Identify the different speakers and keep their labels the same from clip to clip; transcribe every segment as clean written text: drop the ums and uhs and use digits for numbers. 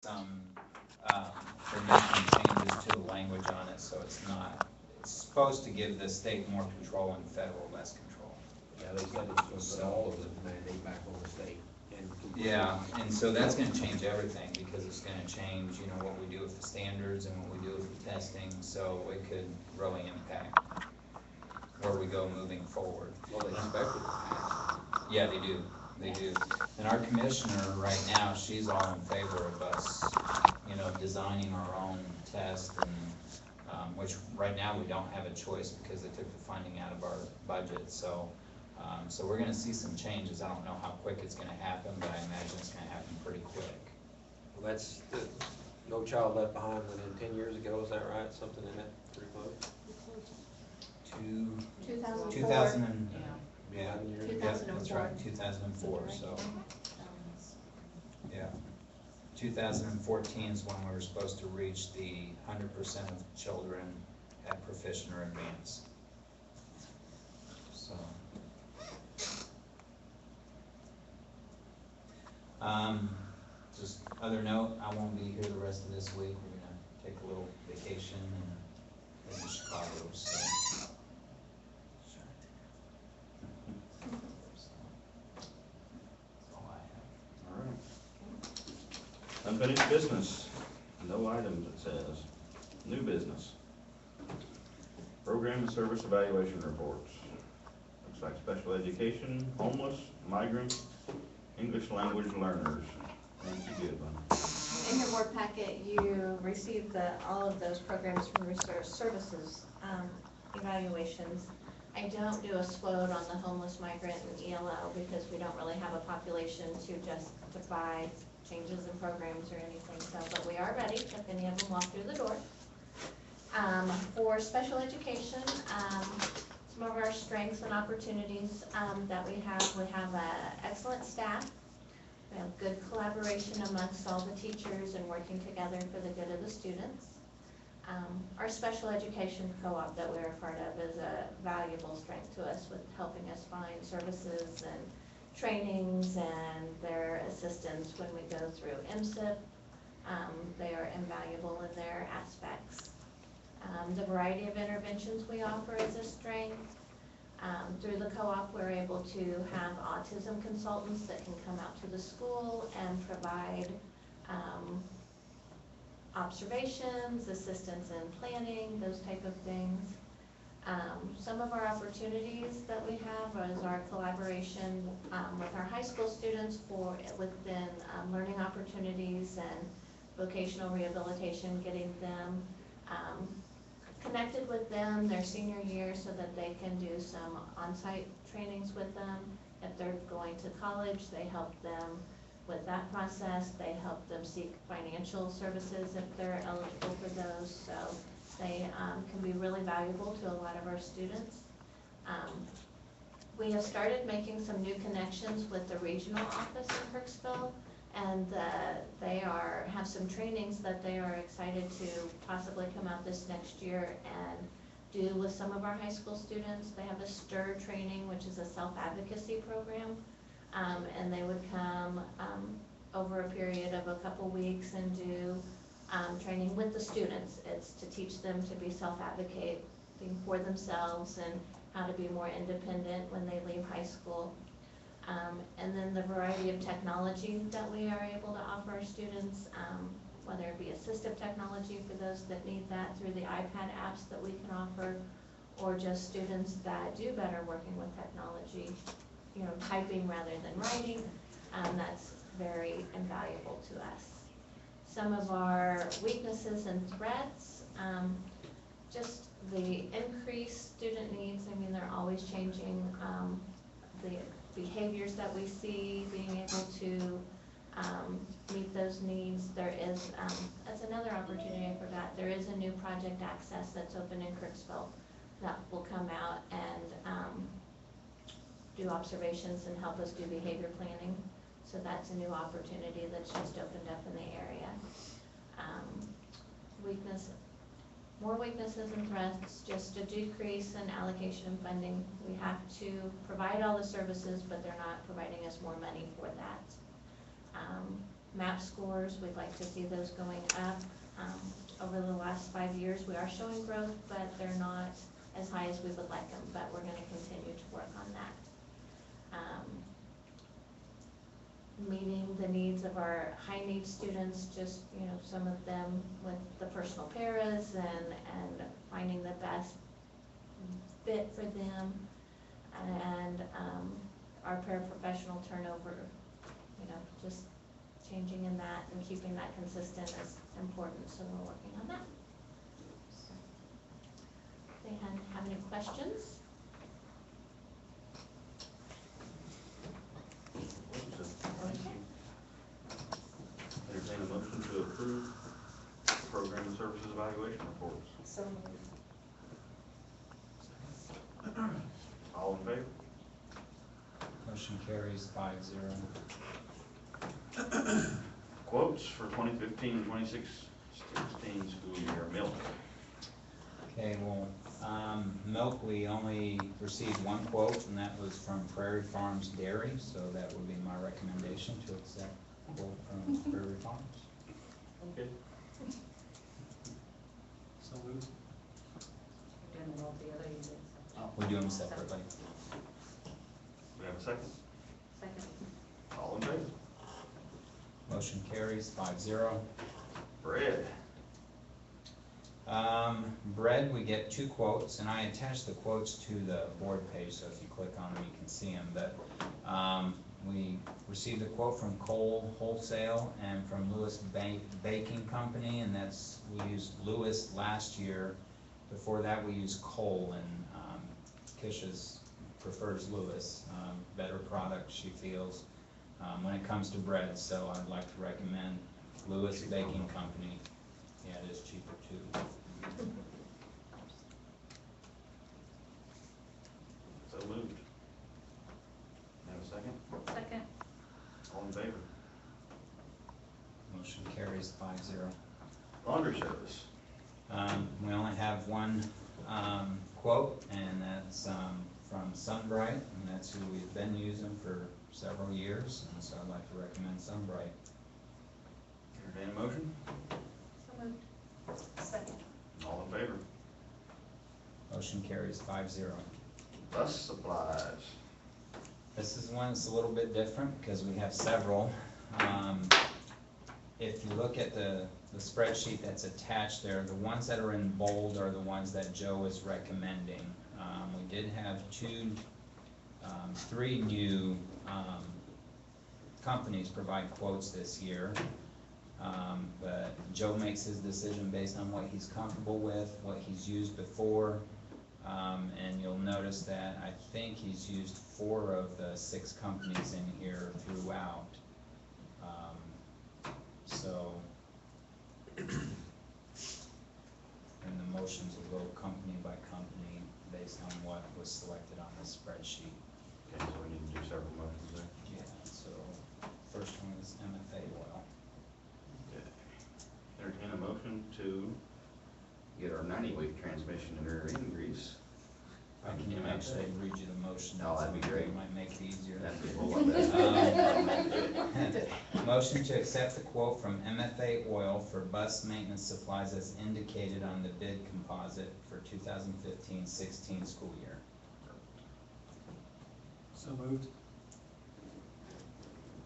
Speaker 1: some, they're making changes to the language on it, so it's supposed to give the state more control and federal less control.
Speaker 2: Yeah, they said it's going to put all of the mandate back on the state.
Speaker 1: Yeah, and so that's gonna change everything, because it's gonna change, what we do with the standards and what we do with the testing, so it could really impact where we go moving forward.
Speaker 2: Well, they expect it to pass.
Speaker 1: Yeah, they do. And our commissioner right now, she's all in favor of us, designing our own test, and, which right now we don't have a choice because they took the funding out of our budget, so we're gonna see some changes. I don't know how quick it's gonna happen, but I imagine it's gonna happen pretty quick.
Speaker 2: Well, that's the No Child Left Behind within 10 years ago, is that right? Something in that pretty close?
Speaker 3: 2004.
Speaker 1: 2000 and,
Speaker 3: Yeah.
Speaker 1: yeah,
Speaker 2: 11 years
Speaker 1: yeah,
Speaker 2: ago.
Speaker 1: that's right, 2004, so, yeah. 2014 is when we were supposed to reach the 100% of children at proficient or advanced. So, just other note, I won't be here the rest of this week. We're gonna take a little vacation and head to Chicago, so. That's all I have.
Speaker 4: All right. Unfinished business, no items, it says. New business. Program and service evaluation reports. Looks like special education, homeless, migrant, English language learners. Nancy Goodwin.
Speaker 3: In your board packet, you received all of those programs from research services evaluations. I don't do a SWOT on the homeless, migrant, and ELL because we don't really have a population to justify changes in programs or anything, so, but we are ready if any of them walk through the door. For special education, some of our strengths and opportunities that we have excellent staff. We have good collaboration amongst all the teachers and working together for the good of the students. Our special education co-op that we're a part of is a valuable strength to us with helping us find services and trainings and their assistance when we go through MSIP. They are invaluable in their aspects. The variety of interventions we offer is a strength. Through the co-op, we're able to have autism consultants that can come out to the school and provide observations, assistance in planning, those type of things. Some of our opportunities that we have is our collaboration with our high school students within learning opportunities and vocational rehabilitation, getting them connected with them their senior year so that they can do some on-site trainings with them. If they're going to college, they help them with that process. They help them seek financial services if they're eligible for those. So they can be really valuable to a lot of our students. We have started making some new connections with the regional office in Kirksville, and they have some trainings that they are excited to possibly come out this next year and do with some of our high school students. They have a STIR training, which is a self-advocacy program, and they would come over a period of a couple weeks and do training with the students. It's to teach them to be self-advocating for themselves and how to be more independent when they leave high school. And then the variety of technology that we are able to offer our students, whether it be assistive technology for those that need that through the iPad apps that we can offer, or just students that do better working with technology, typing rather than writing, that's very invaluable to us. Some of our weaknesses and threats, just the increased student needs. I mean, they're always changing. The behaviors that we see, being able to meet those needs. There is, that's another opportunity I forgot, there is a new Project Access that's open in Kirksville that will come out and do observations and help us do behavior planning. So that's a new opportunity that's just opened up in the area. More weaknesses and threats, just a decrease in allocation of funding. We have to provide all the services, but they're not providing us more money for that. MAP scores, we'd like to see those going up. Over the last 5 years, we are showing growth, but they're not as high as we would like them, but we're gonna continue to work on that. Meeting the needs of our high need students, just, you know, some of them with the personal paras and finding the best fit for them. And, our paraprofessional turnover, you know, just changing in that and keeping that consistent is important, so we're working on that. So, they have any questions? Okay.
Speaker 4: Entertain a motion to approve program and services evaluation reports.
Speaker 5: So moved.
Speaker 4: All in favor?
Speaker 1: Motion carries 5-0.
Speaker 4: Quotes for 2015-2016 school year milk.
Speaker 1: Okay, well, milk, we only received one quote, and that was from Prairie Farms Dairy, so that would be my recommendation to accept the quote from Prairie Farms.
Speaker 4: Okay.
Speaker 6: So moved.
Speaker 5: We're doing them all together, you did.
Speaker 1: We do them separately.
Speaker 4: We have a second?
Speaker 5: Second.
Speaker 4: All in favor?
Speaker 1: Motion carries 5-0.
Speaker 4: Bread.
Speaker 1: Bread, we get 2 quotes, and I attached the quotes to the board page, so if you click on them, you can see them. But we received a quote from Cole Wholesale and from Lewis Baking Company, and we used Lewis last year. Before that, we used Cole, and Kisha's prefers Lewis. Better product, she feels, when it comes to bread, so I'd like to recommend Lewis Baking Company. Yeah, it is cheaper too.
Speaker 4: So moved. Have a second?
Speaker 5: Second.
Speaker 4: All in favor?
Speaker 1: Motion carries 5-0.
Speaker 4: Laundry service.
Speaker 1: We only have one quote, and that's from Sunbright, and that's who we've been using for several years, and so I'd like to recommend Sunbright.
Speaker 4: Entertain a motion?
Speaker 5: So moved. Second.
Speaker 4: All in favor?
Speaker 1: Motion carries 5-0.
Speaker 4: Bus supplies.
Speaker 1: This is one that's a little bit different because we have several. If you look at the spreadsheet that's attached there, the ones that are in bold are the ones that Joe is recommending. We did have 3 new companies provide quotes this year. But Joe makes his decision based on what he's comfortable with, what he's used before. And you'll notice that I think he's used 4 of the 6 companies in here throughout. And the motions will go company by company based on what was selected on this spreadsheet.
Speaker 4: Okay, so we need to do several motions there.
Speaker 1: Yeah, so first one is MFA oil.
Speaker 4: Okay. Entertain a motion to get our 90-week transmission and rear end grease.
Speaker 1: I can actually read you the motion.
Speaker 4: Oh, that'd be great.
Speaker 1: It might make it easier.
Speaker 4: That'd be a whole lot better.
Speaker 1: Motion to accept the quote from MFA Oil for bus maintenance supplies as indicated on the bid composite for 2015-16 school year.
Speaker 6: So moved.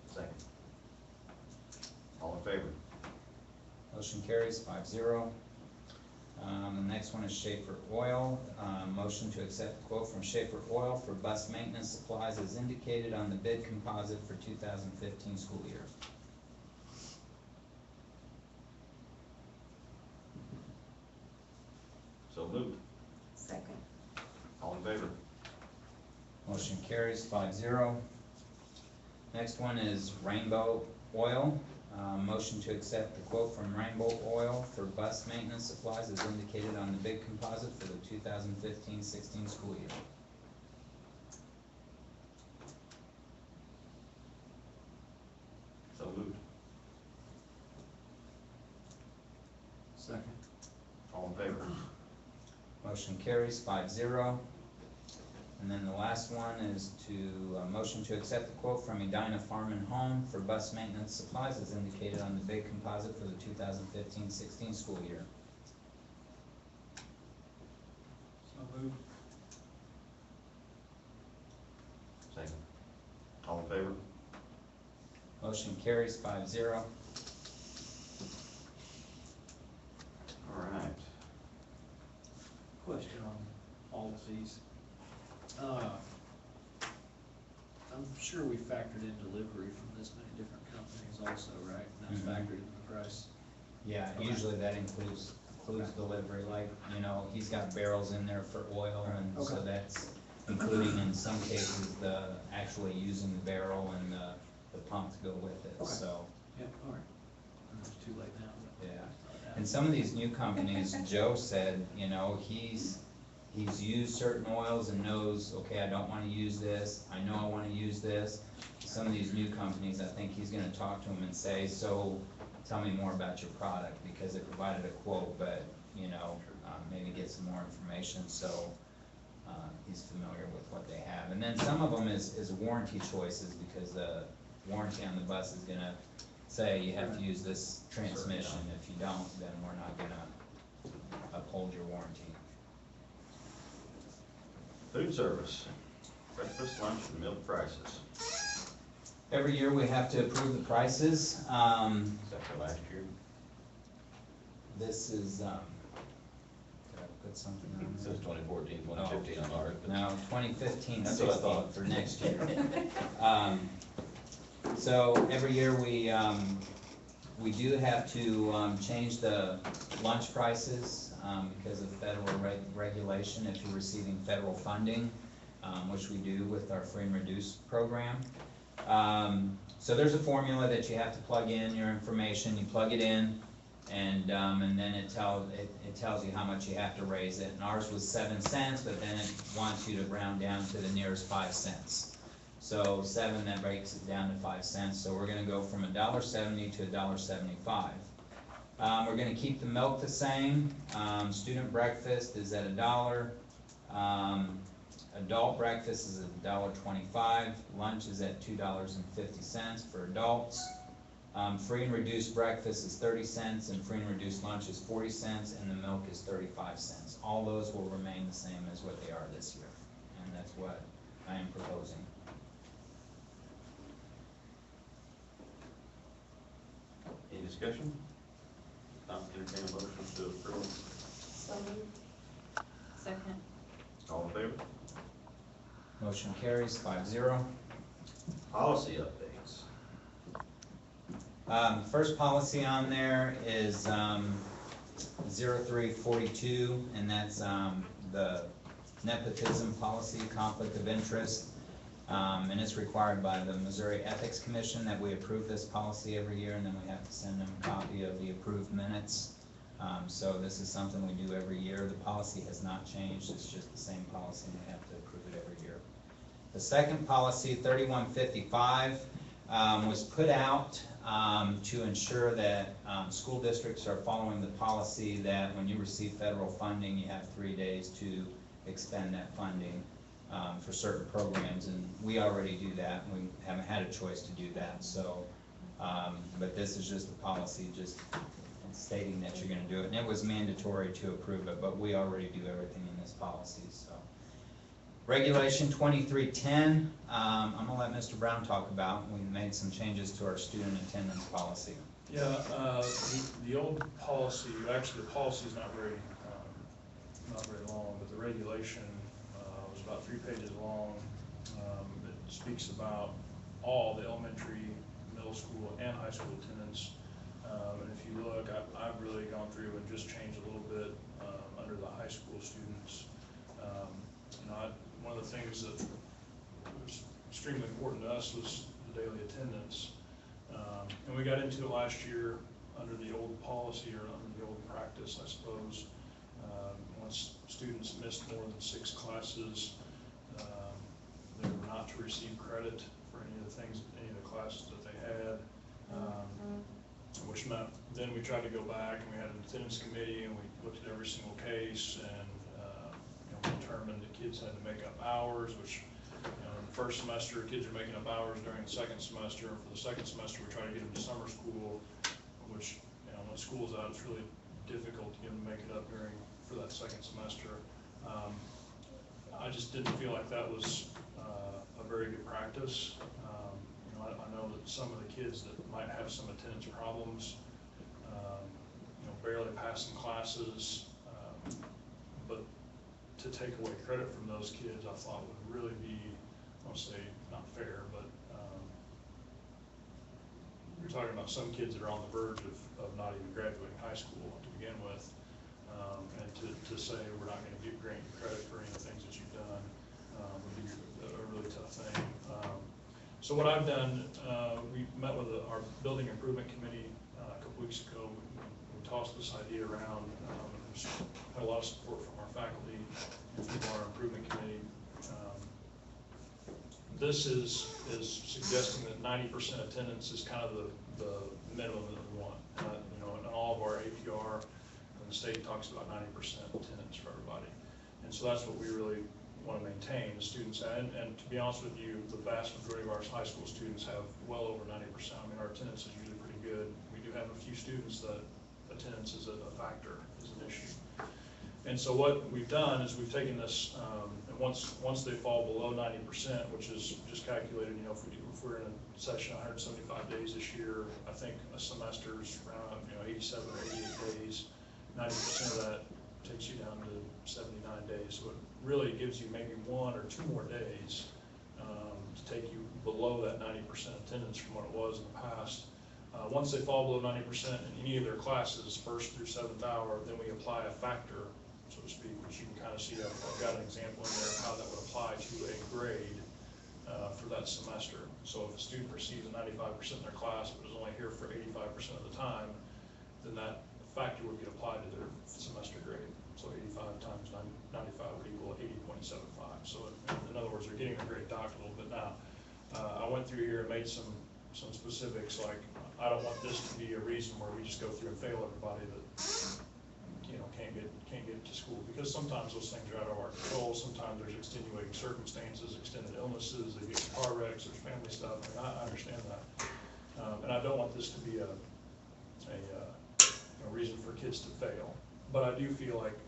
Speaker 4: Second. All in favor?
Speaker 1: Motion carries 5-0. The next one is Schaefer Oil. Motion to accept the quote from Schaefer Oil for bus maintenance supplies as indicated on the bid composite for 2015 school year.
Speaker 4: So moved.
Speaker 5: Second.
Speaker 4: All in favor?
Speaker 1: Motion carries 5-0. Next one is Rainbow Oil. Motion to accept the quote from Rainbow Oil for bus maintenance supplies as indicated on the bid composite for the 2015-16 school year.
Speaker 4: So moved.
Speaker 6: Second.
Speaker 4: All in favor?
Speaker 1: Motion carries 5-0. And then the last one is to, motion to accept the quote from Edina Farm and Home for bus maintenance supplies as indicated on the bid composite for the 2015-16 school year.
Speaker 6: So moved.
Speaker 4: Second. All in favor?
Speaker 1: Motion carries 5-0.
Speaker 4: All right.
Speaker 6: Question on all of these. I'm sure we factored in delivery from this many different companies also, right? And that's
Speaker 1: Mhm.
Speaker 6: factored in the price.
Speaker 1: Yeah,
Speaker 6: Okay.
Speaker 1: usually that includes delivery, like, you know, he's got barrels in there for oil, and so
Speaker 6: Okay.
Speaker 1: that's including in some cases the actually using the barrel and the pump to go with it,
Speaker 6: Okay.
Speaker 1: so,
Speaker 6: Yep, all right. It's too late now, but.
Speaker 1: yeah.
Speaker 6: I thought that-
Speaker 1: And some of these new companies, Joe said, you know, he's used certain oils and knows, okay, I don't wanna use this, I know I wanna use this. Some of these new companies, I think he's gonna talk to them and say, so, tell me more about your product, because it provided a quote, but, you know, maybe get some more information, so, he's familiar with what they have. And then some of them is warranty choices, because the warranty on the bus is gonna say you have to use this transmission. If you don't, then we're not gonna uphold your warranty.
Speaker 4: Food service, breakfast, lunch, and milk prices.
Speaker 1: Every year we have to approve the prices.
Speaker 4: Except for last year.
Speaker 1: This is, did I put something on
Speaker 4: It
Speaker 1: there?
Speaker 4: says 2014, 2015 on ours, but.
Speaker 1: No, 2015,
Speaker 4: That's what I
Speaker 1: 16
Speaker 4: thought.
Speaker 1: for next year. So every year we do have to change the lunch prices because of federal regulation if you're receiving federal funding, which we do with our free and reduced program. So there's a formula that you have to plug in your information, you plug it in, and then it tells you how much you have to raise it. And ours was 7 cents, but then it wants you to round down to the nearest 5 cents. So 7, that breaks it down to 5 cents. So we're gonna go from $1.70 to $1.75. We're gonna keep the milk the same. Student breakfast is at $1. Adult breakfast is at $1.25. Lunch is at $2.50 for adults. Free and reduced breakfast is 30 cents, and free and reduced lunch is 40 cents, and the milk is 35 cents. All those will remain the same as what they are this year, and that's what I am proposing.
Speaker 4: Any discussion? Not entertain a motion to approve.
Speaker 5: So moved. Second.
Speaker 4: All in favor?
Speaker 1: Motion carries 5-0.
Speaker 4: Policy updates.
Speaker 1: First policy on there is 0342, and that's the nepotism policy, conflict of interest. And it's required by the Missouri Ethics Commission that we approve this policy every year, and then we have to send them a copy of the approved minutes. So this is something we do every year. The policy has not changed, it's just the same policy, and we have to approve it every year. The second policy, 3155, was put out to ensure that school districts are following the policy that when you receive federal funding, you have 3 days to expend that funding for certain programs, and we already do that. We haven't had a choice to do that, so, but this is just a policy, just stating that you're gonna do it, and it was mandatory to approve it, but we already do everything in this policy, so. Regulation 2310, I'm gonna let Mr. Brown talk about. We made some changes to our student attendance policy.
Speaker 7: Yeah, the old policy, actually the policy is not very long, but the regulation was about 3 pages long. It speaks about all the elementary, middle school, and high school attendance. And if you look, I've really gone through and just changed a little bit under the high school students. You know, one of the things that was extremely important to us was the daily attendance. And we got into it last year under the old policy, or under the old practice, I suppose. Once students missed more than 6 classes, they were not to receive credit for any of the things, any of the classes that they had. Which meant, then we tried to go back and we had an attendance committee and we looked at every single case and you know, determined that kids had to make up hours, which, you know, in the first semester, kids are making up hours during the second semester. And for the second semester, we try to get them to summer school, which, you know, when school's out, it's really difficult to get them to make it up for that second semester. I just didn't feel like that was a very good practice. You know, I know that some of the kids that might have some attendance problems, you know, barely passing classes, but to take away credit from those kids, I thought would really be, I won't say not fair, but you're talking about some kids that are on the verge of not even graduating high school to begin with, and to say we're not going to grant you credit for any of the things that you've done would be a really tough thing. So what I've done, we met with our building improvement committee a couple weeks ago. We tossed this idea around. There's had a lot of support from our faculty and from our improvement committee. This is suggesting that 90% attendance is kind of the minimum that we want. You know, in all of our APR, the state talks about 90% attendance for everybody. And so that's what we really want to maintain, the students. And to be honest with you, the vast majority of our high school students have well over 90%. I mean, our attendance is usually pretty good. We do have a few students that attendance is a factor, is an issue. And so what we've done is we've taken this, and once they fall below 90%, which is just calculated, you know, if we're in a session 175 days this year, I think a semester's around, you know, 87 or 88 days. 90% of that takes you down to 79 days. So it really gives you maybe 1 or 2 more days to take you below that 90% attendance from what it was in the past. Once they fall below 90% in any of their classes, 1st through 7th hour, then we apply a factor, so to speak, which you can kind of see. I've got an example in there of how that would apply to a grade for that semester. So if a student receives a 95% in their class but is only here for 85% of the time, then that factor would get applied to their semester grade. So 85 times 95 would equal 80.75. So in other words, they're getting a grade docked a little bit now. I went through here and made some specifics, like I don't want this to be a reason where we just go through and fail everybody that, you know, can't get to school, because sometimes those things are out of our control. Sometimes there's extenuating circumstances, extended illnesses, they get in car wrecks, there's family stuff. I mean, I understand that, and I don't want this to be a reason for kids to fail. But I do feel like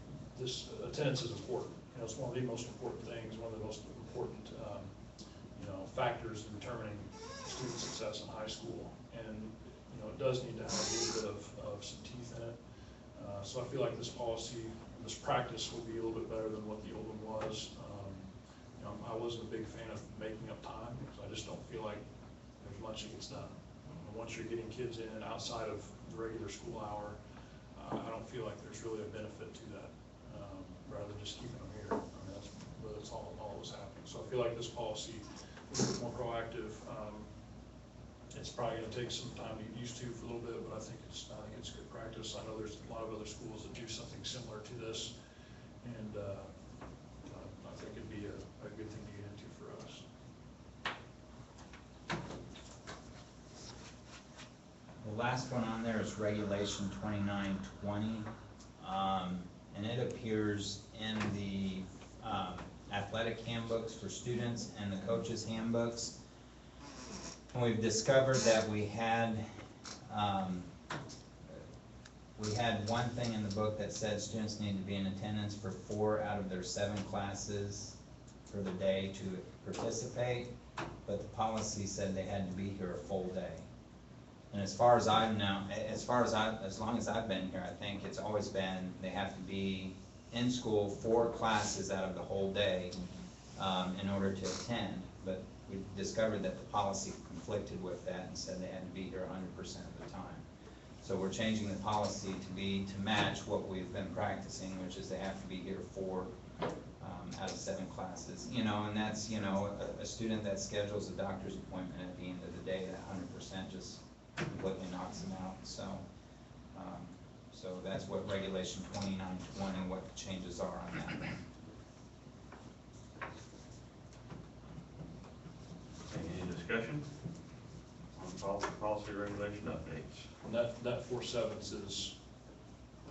Speaker 7: this attendance is important. You know, it's one of the most important things, one of the most important you know, factors in determining student success in high school. And you know, it does need to have a little bit of some teeth in it. So I feel like this policy, this practice will be a little bit better than what the old one was. You know, I wasn't a big fan of making up time, because I just don't feel like there's much that gets done. Once you're getting kids in outside of the regular school hour, I don't feel like there's really a benefit to that, rather than just keeping them here. I mean, that's all that was happening. So I feel like this policy is a bit more proactive. It's probably going to take some time to get used to for a little bit, but I think it's good practice. I know there's a lot of other schools that do something similar to this, and I think it'd be a good thing to get into for us.
Speaker 1: The last one on there is Regulation 2920, and it appears in the athletic handbooks for students and the coaches' handbooks. And we've discovered that we had one thing in the book that said students need to be in attendance for 4 out of their 7 classes for the day to participate, but the policy said they had to be here a full day. And as far as I've known, as long as I've been here, I think it's always been they have to be in school 4 classes out of the whole day in order to attend. But we discovered that the policy conflicted with that and said they had to be here 100% of the time. So we're changing the policy to match what we've been practicing, which is they have to be here 4 out of 7 classes. You know, and that's, you know, a student that schedules a doctor's appointment at the end of the day, that 100% just completely knocks them out. So, so that's what Regulation 2920, what the changes are on that.
Speaker 4: Any discussion on policy regulation updates?
Speaker 7: And that 4/7 is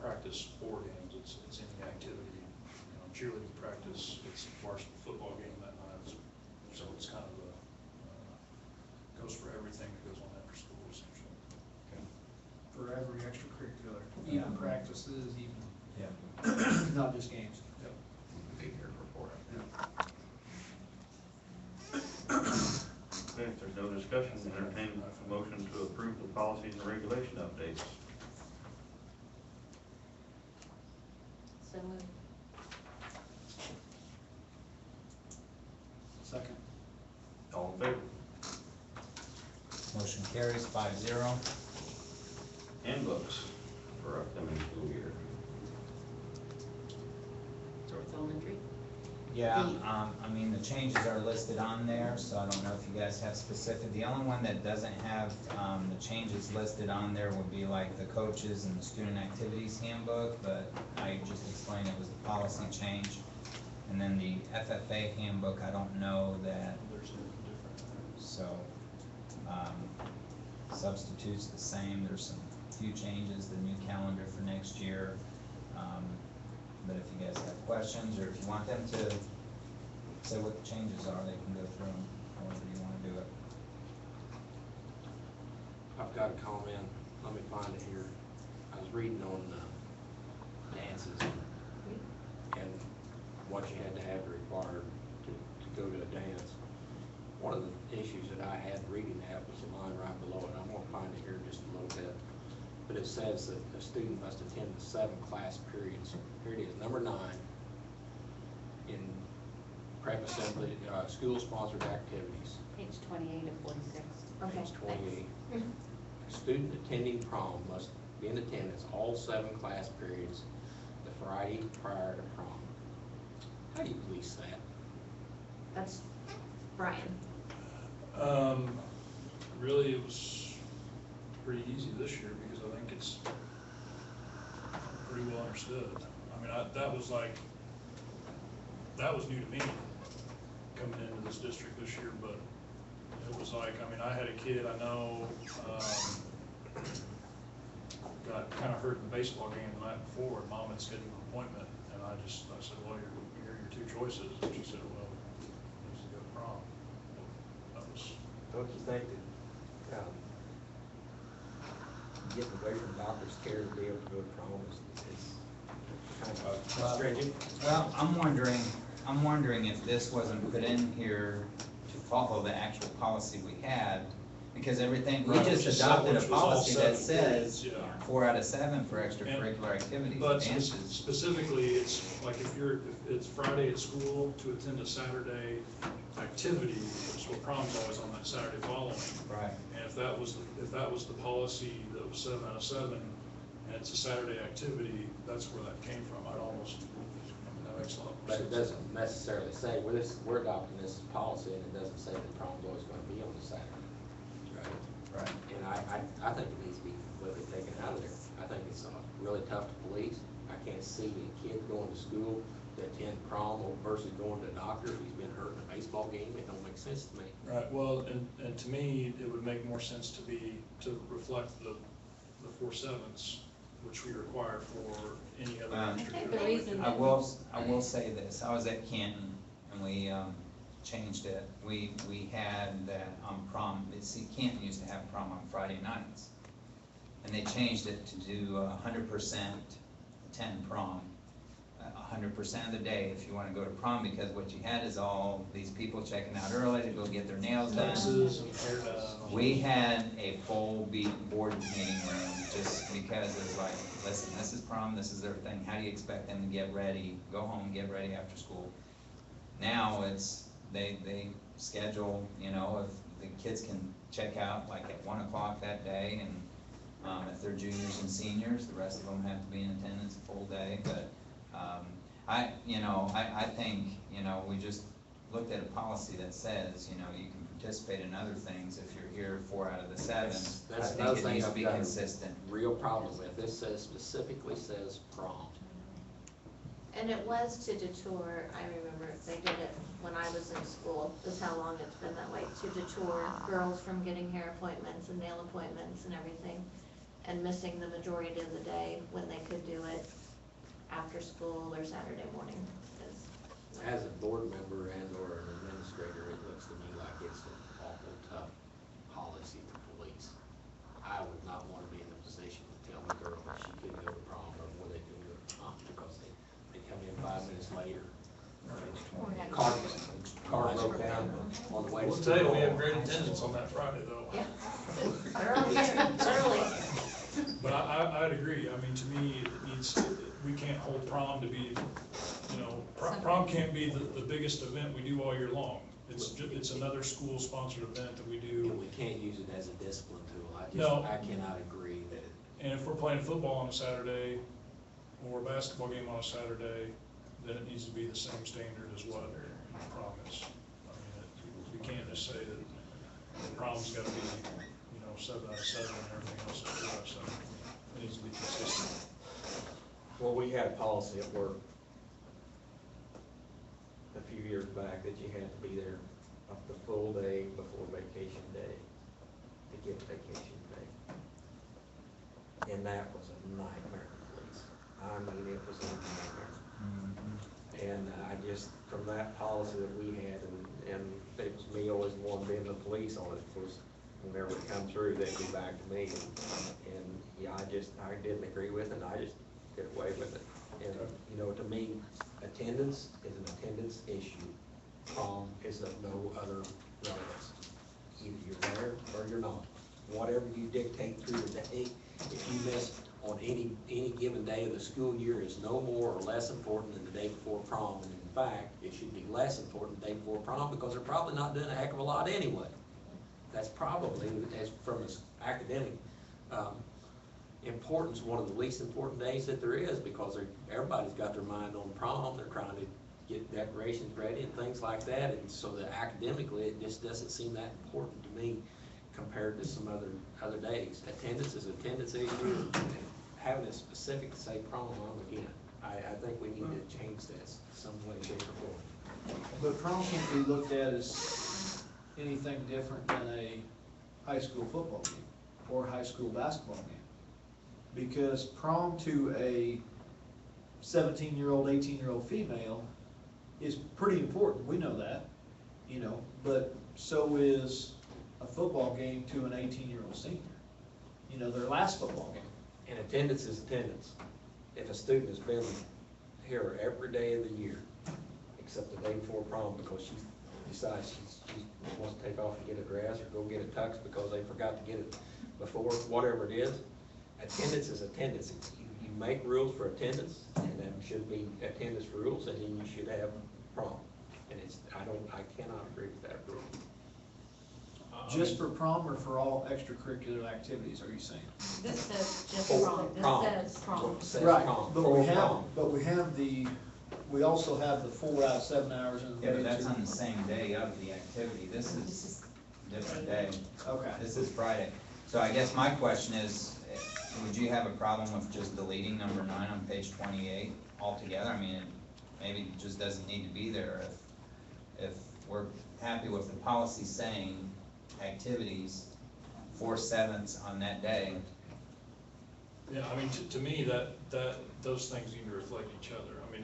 Speaker 7: practice 4 games. It's any activity, you know, cheerleading practice, it's varsity football game that night, so it's kind of a, goes for everything that goes on after school essentially.
Speaker 6: For every extracurricular,
Speaker 1: Yeah.
Speaker 6: even practices, even,
Speaker 1: Yeah.
Speaker 6: not just games.
Speaker 2: Be here for it.
Speaker 4: Okay, if there's no discussion, entertain a motion to approve the policies and regulation updates.
Speaker 5: So moved.
Speaker 6: Second.
Speaker 4: All in favor?
Speaker 1: Motion carries 5-0.
Speaker 4: Handbooks for upcoming school year.
Speaker 5: North Elementary.
Speaker 1: Yeah, I mean, the changes are listed on there, so I don't know if you guys have specific. The only one that doesn't have, the changes listed on there would be like the coaches and the student activities handbook, but I just explained it was a policy change. And then the FFA handbook, I don't know that,
Speaker 7: There's something different.
Speaker 1: so, substitutes the same. There's some few changes, the new calendar for next year. But if you guys have questions, or if you want them to say what the changes are, they can go through them, however you wanna do it.
Speaker 2: I've got a comment, let me find it here. I was reading on dances and what you had to have required to go to a dance. One of the issues that I had reading that was the line right below it. I'm gonna find it here in just a little bit. But it says that a student must attend the 7 class periods. Here it is, number 9, in prep assembly, school-sponsored activities.
Speaker 5: Page 28 of 46.
Speaker 3: Okay,
Speaker 2: Page 28.
Speaker 3: thanks.
Speaker 2: A student attending prom must be in attendance all 7 class periods the Friday prior to prom. How do you police that?
Speaker 3: That's Brian.
Speaker 7: Really, it was pretty easy this year because I think it's pretty well understood. I mean, that was new to me coming into this district this year, but it was like, I mean, I had a kid I know, got kind of hurt in the baseball game the night before, and mom had scheduled an appointment, and I said, well, here are your 2 choices, and she said, well, let's go to prom. That was,
Speaker 2: Don't you think that, getting away from doctor's care to be able to go to prom is kind of stringent?
Speaker 1: Well, I'm wondering if this wasn't put in here to follow the actual policy we had, because everything, we
Speaker 7: Right,
Speaker 1: just
Speaker 7: which is-
Speaker 1: adopted a
Speaker 7: which was all
Speaker 1: policy that
Speaker 7: 7 periods,
Speaker 1: says
Speaker 7: yeah.
Speaker 1: 4 out of 7 for extracurricular activities,
Speaker 7: But
Speaker 1: dances.
Speaker 7: specifically, it's like if it's Friday at school to attend a Saturday activity, which what prom's always on that Saturday following.
Speaker 1: Right.
Speaker 7: And if that was the policy that was 7 out of 7, and it's a Saturday activity, that's where that came from. I'd almost, that makes a lot more
Speaker 2: But
Speaker 7: sense.
Speaker 2: it doesn't necessarily say, we're adopting this policy, and it doesn't say that prom's always gonna be on the Saturday.
Speaker 1: Right.
Speaker 2: And I think it needs to be completely taken out of there. I think it's really tough to police. I can't see a kid going to school to attend prom versus going to a doctor if he's been hurt in a baseball game. It don't make sense to me.
Speaker 7: Right, well, and to me, it would make more sense to reflect the 4 7s, which we require for any other
Speaker 1: I
Speaker 5: think the
Speaker 7: extracurricular
Speaker 5: reason
Speaker 7: activity.
Speaker 1: I will say this, I was at Canton, and we, changed it. We had that on prom, see, Canton used to have prom on Friday nights. And they changed it to do 100% attend prom, 100% of the day if you wanna go to prom, because what you had is all these people checking out early to go get their nails done.
Speaker 7: Taxes and hair done.
Speaker 1: We had a full board meeting room, just because it was like, listen, this is prom, this is their thing, how do you expect them to get ready, go home, get ready after school? Now it's, they schedule, you know, if the kids can check out like at 1 o'clock that day, and if they're juniors and seniors, the rest of them have to be in attendance a full day, but I think, we just looked at a policy that says, you can participate in other things if you're here 4 out of the 7.
Speaker 2: That's
Speaker 1: I think
Speaker 2: another
Speaker 1: it
Speaker 2: thing
Speaker 1: needs to
Speaker 2: I've
Speaker 1: be
Speaker 2: got a
Speaker 1: consistent.
Speaker 2: real problem with. This specifically says prom.
Speaker 3: And it was to detour, I remember they did it when I was in school, this is how long it's been that way, to detour girls from getting hair appointments and nail appointments and everything, and missing the majority of the day when they could do it after school or Saturday morning. And
Speaker 2: as a board member and or an administrator, it looks to me like it's an awful tough policy for police. I would not want to be in a position to tell a girl she couldn't go to prom or what they do to prom because they come in 5 minutes later. Car broke down on the way to
Speaker 7: We'll
Speaker 2: school.
Speaker 7: tell you, we have great attendance on that Friday though.
Speaker 3: Yeah, early, early.
Speaker 7: But I'd agree, I mean, to me, it needs, we can't hold prom to be, you know, prom can't be the biggest event we do all year long. It's another school-sponsored event that we do.
Speaker 2: And we can't use it as a discipline tool.
Speaker 7: No.
Speaker 2: I cannot agree that.
Speaker 7: And if we're playing football on a Saturday, or a basketball game on a Saturday, then it needs to be the same standard as what prom is. I mean, we can't just say that prom's gotta be, you know, 7 out of 7 and everything else is 2 out of 7. It needs to be consistent.
Speaker 2: Well, we had a policy at work a few years back that you had to be there up the full day before vacation day to get vacation pay. And that was a nightmare for police. I mean, it was a nightmare. And I just, from that policy that we had, and it was me always the one being the police on it, was whenever it come through, they'd be back to me. And yeah, I didn't agree with it, and I just did away with it. And, you know, to me, attendance is an attendance issue. Prom is of no other relevance. Either you're there or you're not. Whatever you dictate through the day, if you miss on any given day of the school year is no more or less important than the day before prom. And in fact, it should be less important the day before prom because they're probably not doing a heck of a lot anyway. That's probably, as from an academic importance, one of the least important days that there is because everybody's got their mind on prom. They're trying to get decorations ready and things like that. And so that academically, it just doesn't seem that important to me compared to some other days. Attendance is attendance issue. Having it specific to say prom, again, I think we need to change this some way, shape, or form.
Speaker 6: But prom can't be looked at as anything different than a high school football game or a high school basketball game. Because prom to a 17-year-old, 18-year-old female is pretty important, we know that, you know, but so is a football game to an 18-year-old senior. You know, their last football game.
Speaker 2: And attendance is attendance. If a student has been here every day of the year, except the day before prom because she decides she wants to take off and get a dress or go get a tux because they forgot to get it before, whatever it is, attendance is attendance. You make rules for attendance, and there should be attendance rules, and then you should have prom. And I cannot agree with that rule.
Speaker 6: Just for prom or for all extracurricular activities, are you saying?
Speaker 3: This says just
Speaker 2: For
Speaker 3: prom, this
Speaker 2: prom.
Speaker 3: says prom.
Speaker 2: It says
Speaker 6: Right,
Speaker 2: prom,
Speaker 6: but
Speaker 2: for
Speaker 6: we have,
Speaker 2: prom.
Speaker 6: we also have the 4 out of 7 hours in the
Speaker 1: Yeah,
Speaker 6: day
Speaker 1: but that's
Speaker 6: too.
Speaker 1: on the same day of the activity. This is a different day.
Speaker 6: Okay.
Speaker 1: This is Friday. So I guess my question is, would you have a problem with just deleting number 9 on page 28 altogether? I mean, maybe it just doesn't need to be there if we're happy with the policy saying activities 4/7 on that day.
Speaker 7: Yeah, I mean, to me, that those things need to reflect each other. I mean,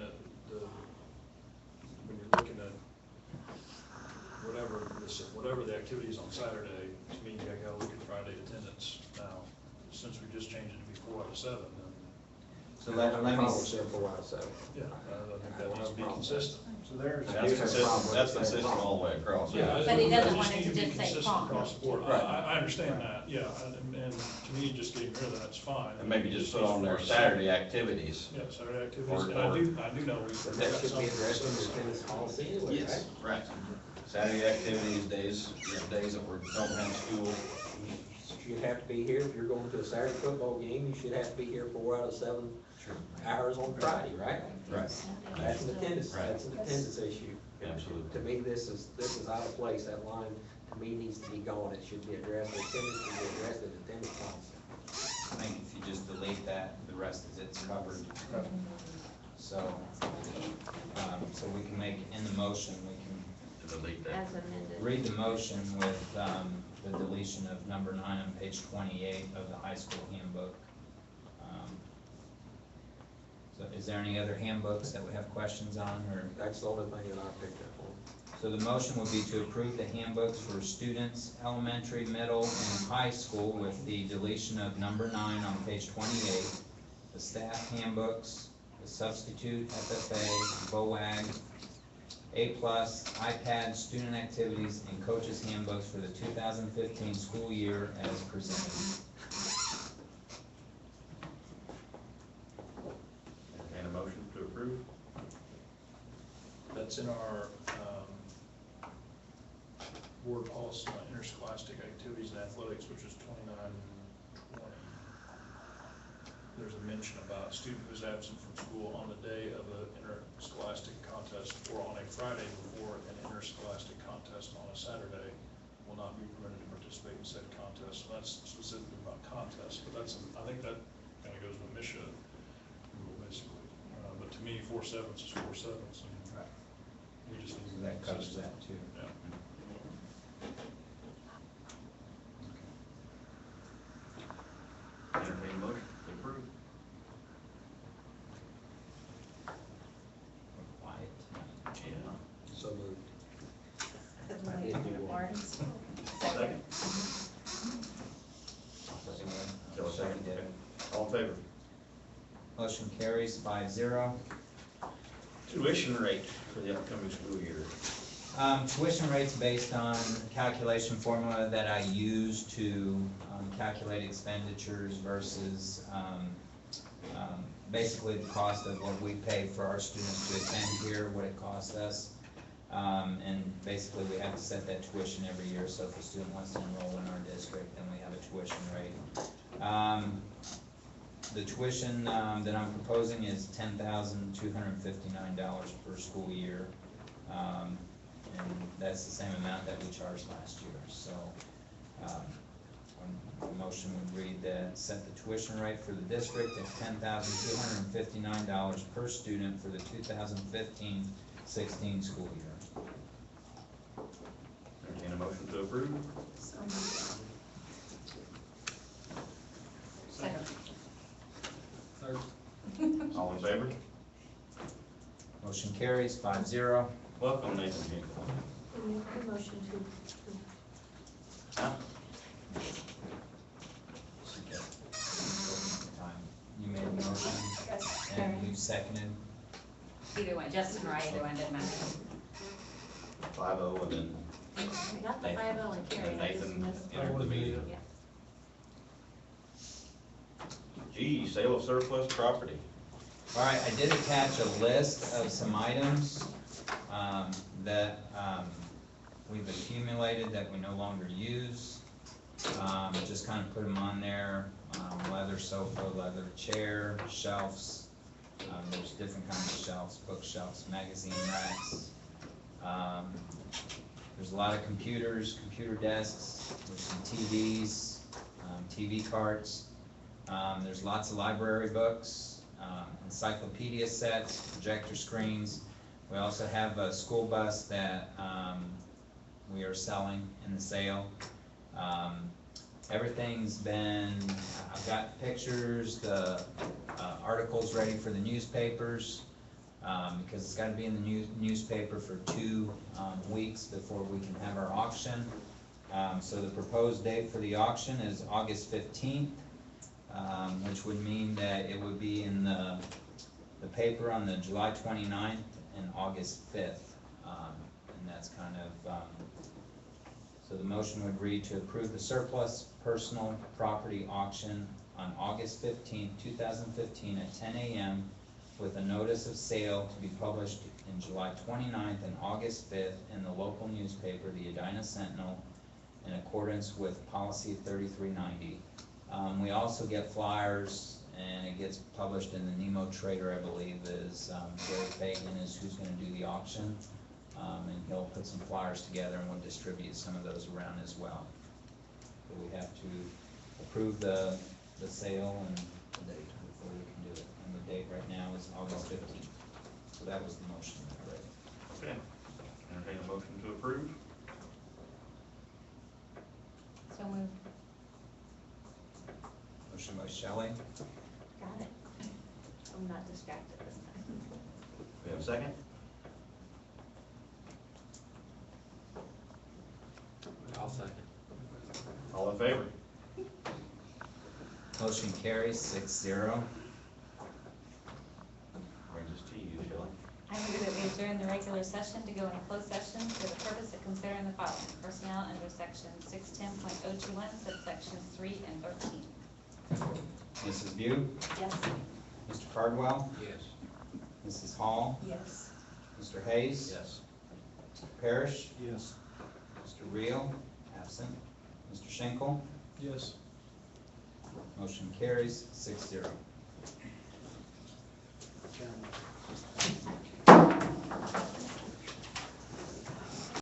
Speaker 7: when you're looking at whatever the activity is on Saturday, to me, you gotta look at Friday attendance. Now, since we just changed it to be 4 out of 7, then,
Speaker 1: So let me,
Speaker 2: Say 4 out of 7.
Speaker 7: yeah, I think that needs to be consistent.
Speaker 6: So there's.
Speaker 4: That's consistent all the way across.
Speaker 7: Yeah,
Speaker 3: But he doesn't
Speaker 7: just
Speaker 3: want it
Speaker 7: need
Speaker 3: to
Speaker 7: be
Speaker 3: just say
Speaker 7: consistent
Speaker 3: prom.
Speaker 7: across the board.
Speaker 4: Right.
Speaker 7: I understand that, yeah, and to me, just getting rid of that's fine.
Speaker 4: And maybe just put on there Saturday activities.
Speaker 7: Yeah, Saturday activities,
Speaker 4: Or-
Speaker 7: and I do know we.
Speaker 2: But that should be addressed in the attendance policy anyway, right?
Speaker 4: Right. Saturday activities, days that we don't have school.
Speaker 2: You should have to be here, if you're going to a Saturday football game, you should have to be here 4 out of 7 hours on Friday, right?
Speaker 4: Right.
Speaker 2: That's an attendance,
Speaker 4: Right.
Speaker 2: that's an attendance issue.
Speaker 4: Absolutely.
Speaker 2: To me, this is out of place, that line, to me, needs to be gone, it should be addressed, attendance should be addressed in attendance policy.
Speaker 1: I think if you just delete that, the rest of it's covered. So, so we can make, in the motion, we can
Speaker 4: Delete that.
Speaker 3: As amended.
Speaker 1: read the motion with the deletion of number 9 on page 28 of the high school handbook. So Is there any other handbooks that we have questions on, or?
Speaker 2: That's the only thing that I picked up on.
Speaker 1: So the motion would be to approve the handbooks for students, elementary, middle, and high school with the deletion of number 9 on page 28, the staff handbooks, the substitute, FFA, BOAG, A+, iPad, student activities, and coaches handbooks for the 2015 school year as presented.
Speaker 4: And a motion to approve?
Speaker 7: That's in our board policy on interscholastic activities and athletics, which is 2920. There's a mention about a student who's absent from school on the day of an interscholastic contest or on a Friday before an interscholastic contest on a Saturday will not be permitted to participate in said contest. So that's specifically about contests, but that's, I think that kind of goes with MISHA rule basically. But to me, 4/7 is 4/7, and we just need to.
Speaker 1: That covers that too.
Speaker 7: Yeah.
Speaker 4: Entertain a motion to approve?
Speaker 1: We're quiet tonight.
Speaker 2: So moved.
Speaker 4: Second? Joe, second.
Speaker 1: Seconded.
Speaker 4: All in favor?
Speaker 1: Motion carries 5-0.
Speaker 4: Tuition rate for the upcoming school year.
Speaker 1: Tuition rate's based on calculation formula that I use to calculate expenditures versus basically the cost of what we pay for our students to attend here, what it costs us. And basically we have to set that tuition every year, so if a student wants to enroll in our district, then we have a tuition rate. The tuition that I'm proposing is $10,259 per school year. And that's the same amount that we charged last year, so, the motion would read that set the tuition rate for the district at $10,259 per student for the 2015-16 school year.
Speaker 4: Entertain a motion to approve?
Speaker 5: Second.
Speaker 6: Third.
Speaker 4: All in favor?
Speaker 1: Motion carries 5-0.
Speaker 4: Welcome, Nathan Hinkle.
Speaker 3: Motion to
Speaker 4: Huh?
Speaker 1: You made a motion, and you seconded.
Speaker 5: Either one, Justin or I, either one, doesn't matter.
Speaker 4: 5-0, and then
Speaker 3: I got the 5-0 and carried. I just
Speaker 4: Nathan
Speaker 3: missed it.
Speaker 4: entered the meeting.
Speaker 5: Yeah.
Speaker 4: G, sale of surplus property.
Speaker 1: All right, I did attach a list of some items that we've accumulated that we no longer use. Just kind of put them on there, leather sofa, leather chair, shelves. There's different kinds of shelves, bookshelves, magazine racks. There's a lot of computers, computer desks, there's some TVs, TV carts. There's lots of library books, encyclopedia sets, projector screens. We also have a school bus that we are selling in the sale. Everything's been, I've got pictures, the articles ready for the newspapers, because it's gotta be in the newspaper for 2 weeks before we can have our auction. So the proposed date for the auction is August 15th, which would mean that it would be in the paper on the July 29th and August 5th. And that's kind of, so the motion would read to approve the surplus personal property auction on August 15th, 2015 at 10 a.m. with a notice of sale to be published in July 29th and August 5th in the local newspaper, the Edina Sentinel, in accordance with policy 3390. We also get flyers, and it gets published in the Nemo Trader, I believe, is Gary Fagan is who's going to do the auction, and he'll put some flyers together, and we'll distribute some of those around as well. But we have to approve the sale and the date before we can do it, and the date right now is August 15th. So that was the motion that I read.
Speaker 4: Okay. Entertain a motion to approve?
Speaker 5: So moved.
Speaker 1: Motion by Shelley,
Speaker 3: Got it. not distracted this time.
Speaker 4: We have a second?
Speaker 2: I'll second.
Speaker 4: All in favor?
Speaker 1: Motion carries 6-0.
Speaker 4: Brings us to you, Shelley.
Speaker 5: I move that we adjourn the regular session to go into closed session for the purpose of considering the following: personnel under section 610.021, subsections 3 and 13.
Speaker 1: Mrs. View,
Speaker 5: Yes.
Speaker 1: Mr. Cardwell,
Speaker 2: Yes.
Speaker 1: Mrs. Hall,
Speaker 5: Yes.
Speaker 1: Mr. Hayes,
Speaker 2: Yes.
Speaker 1: Mr. Parrish,
Speaker 6: Yes.
Speaker 1: Mr. Reel, absent, Mr. Schenkel.
Speaker 6: Yes.
Speaker 1: Motion carries 6-0.
Speaker 6: Chairman.